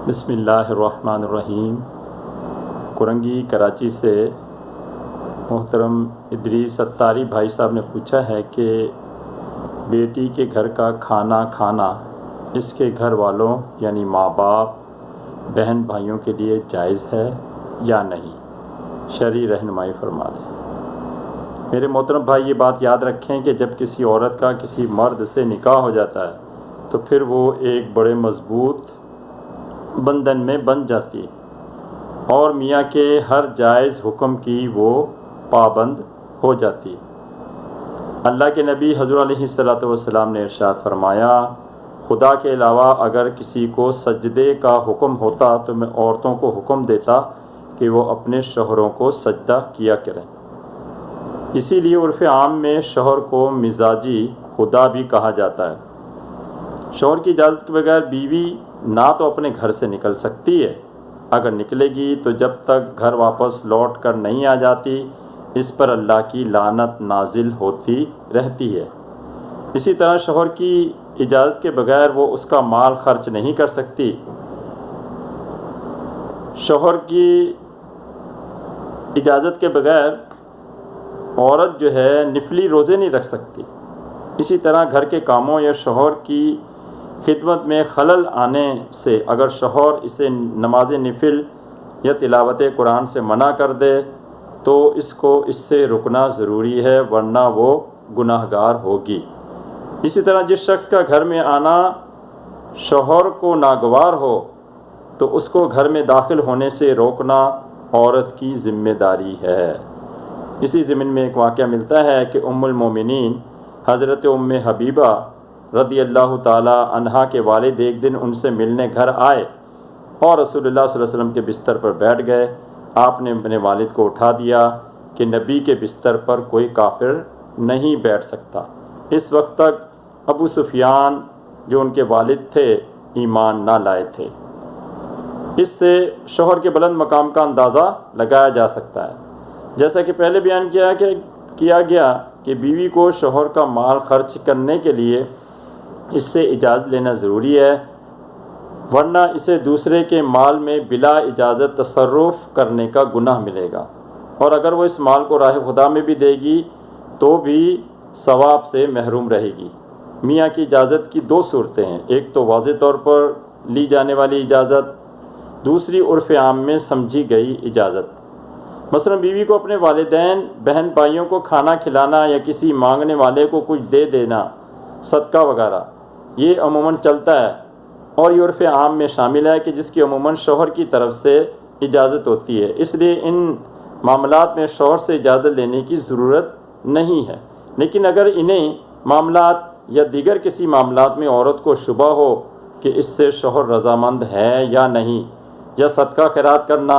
بسم اللہ الرحمن الرحیم۔ کرنگی کراچی سے محترم ادریس ستاری بھائی صاحب نے پوچھا ہے کہ بیٹی کے گھر کا کھانا کھانا اس کے گھر والوں یعنی ماں باپ بہن بھائیوں کے لیے جائز ہے یا نہیں، شرعی رہنمائی فرما دیں۔ میرے محترم بھائی، یہ بات یاد رکھیں کہ جب کسی عورت کا کسی مرد سے نکاح ہو جاتا ہے تو پھر وہ ایک بڑے مضبوط بندھن میں بن جاتی ہے اور میاں کے ہر جائز حکم کی وہ پابند ہو جاتی ہے۔ اللہ کے نبی حضور علیہ السلام نے ارشاد فرمایا، خدا کے علاوہ اگر کسی کو سجدے کا حکم ہوتا تو میں عورتوں کو حکم دیتا کہ وہ اپنے شوہروں کو سجدہ کیا کریں۔ اسی لیے عرف عام میں شوہر کو مزاجی خدا بھی کہا جاتا ہے۔ شوہر کی اجازت کے بغیر بیوی نہ تو اپنے گھر سے نکل سکتی ہے، اگر نکلے گی تو جب تک گھر واپس لوٹ کر نہیں آ جاتی اس پر اللہ کی لعنت نازل ہوتی رہتی ہے۔ اسی طرح شوہر کی اجازت کے بغیر وہ اس کا مال خرچ نہیں کر سکتی۔ شوہر کی اجازت کے بغیر عورت جو ہے نفلی روزے نہیں رکھ سکتی۔ اسی طرح گھر کے کاموں یا شوہر کی خدمت میں خلل آنے سے اگر شوہر اسے نماز نفل یا تلاوت قرآن سے منع کر دے تو اس کو اس سے رکنا ضروری ہے، ورنہ وہ گناہ گار ہوگی۔ اسی طرح جس شخص کا گھر میں آنا شوہر کو ناگوار ہو تو اس کو گھر میں داخل ہونے سے روکنا عورت کی ذمہ داری ہے۔ اسی ضمن میں ایک واقعہ ملتا ہے کہ ام المومنین حضرت ام حبیبہ رضی اللہ تعالی عنہا کے والد ایک دن ان سے ملنے گھر آئے اور رسول اللہ صلی اللہ علیہ وسلم کے بستر پر بیٹھ گئے۔ آپ نے اپنے والد کو اٹھا دیا کہ نبی کے بستر پر کوئی کافر نہیں بیٹھ سکتا۔ اس وقت تک ابو سفیان جو ان کے والد تھے ایمان نہ لائے تھے۔ اس سے شوہر کے بلند مقام کا اندازہ لگایا جا سکتا ہے۔ جیسا کہ پہلے بیان کیا گیا کہ بیوی کو شوہر کا مال خرچ کرنے کے لیے اس سے اجازت لینا ضروری ہے، ورنہ اسے دوسرے کے مال میں بلا اجازت تصرف کرنے کا گناہ ملے گا، اور اگر وہ اس مال کو راہ خدا میں بھی دے گی تو بھی ثواب سے محروم رہے گی۔ میاں کی اجازت کی دو صورتیں ہیں، ایک تو واضح طور پر لی جانے والی اجازت، دوسری عرف عام میں سمجھی گئی اجازت۔ مثلا بیوی کو اپنے والدین بہن بھائیوں کو کھانا کھلانا یا کسی مانگنے والے کو کچھ دے دینا، صدقہ وغیرہ، یہ عموماً چلتا ہے اور یہ عرف عام میں شامل ہے کہ جس کی عموماً شوہر کی طرف سے اجازت ہوتی ہے، اس لیے ان معاملات میں شوہر سے اجازت لینے کی ضرورت نہیں ہے۔ لیکن اگر انہیں معاملات یا دیگر کسی معاملات میں عورت کو شبہ ہو کہ اس سے شوہر رضامند ہے یا نہیں، یا صدقہ خیرات کرنا،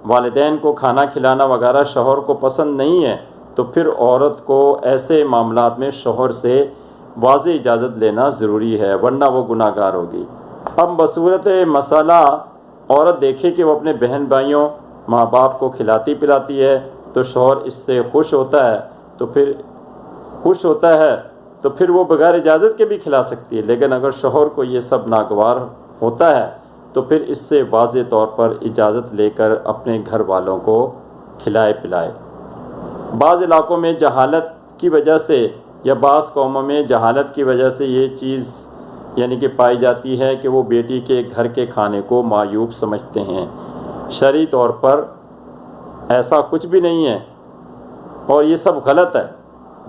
والدین کو کھانا کھلانا وغیرہ شوہر کو پسند نہیں ہے تو پھر عورت کو ایسے معاملات میں شوہر سے واضح اجازت لینا ضروری ہے، ورنہ وہ گناہ گار ہوگی۔ اب بصورت مسئلہ عورت دیکھے کہ وہ اپنے بہن بھائیوں ماں باپ کو کھلاتی پلاتی ہے تو شوہر اس سے خوش ہوتا ہے تو پھر وہ بغیر اجازت کے بھی کھلا سکتی ہے، لیکن اگر شوہر کو یہ سب ناگوار ہوتا ہے تو پھر اس سے واضح طور پر اجازت لے کر اپنے گھر والوں کو کھلائے پلائے۔ بعض علاقوں میں جہالت کی وجہ سے یا بعض قوموں میں جہالت کی وجہ سے یہ چیز یعنی کہ پائی جاتی ہے کہ وہ بیٹی کے گھر کے کھانے کو معیوب سمجھتے ہیں۔ شرعی طور پر ایسا کچھ بھی نہیں ہے اور یہ سب غلط ہے۔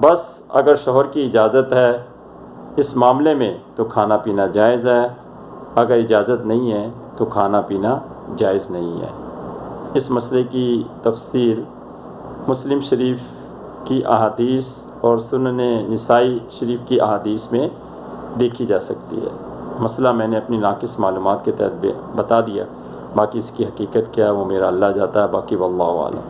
بس اگر شوہر کی اجازت ہے اس معاملے میں تو کھانا پینا جائز ہے، اگر اجازت نہیں ہے تو کھانا پینا جائز نہیں ہے۔ اس مسئلے کی تفصیل مسلم شریف کی احادیث اور سنن نسائی شریف کی احادیث میں دیکھی جا سکتی ہے۔ مسئلہ میں نے اپنی ناقص معلومات کے تحت بتا دیا، باقی اس کی حقیقت کیا ہے وہ میرا اللہ جاتا ہے، باقی واللہ اعلم۔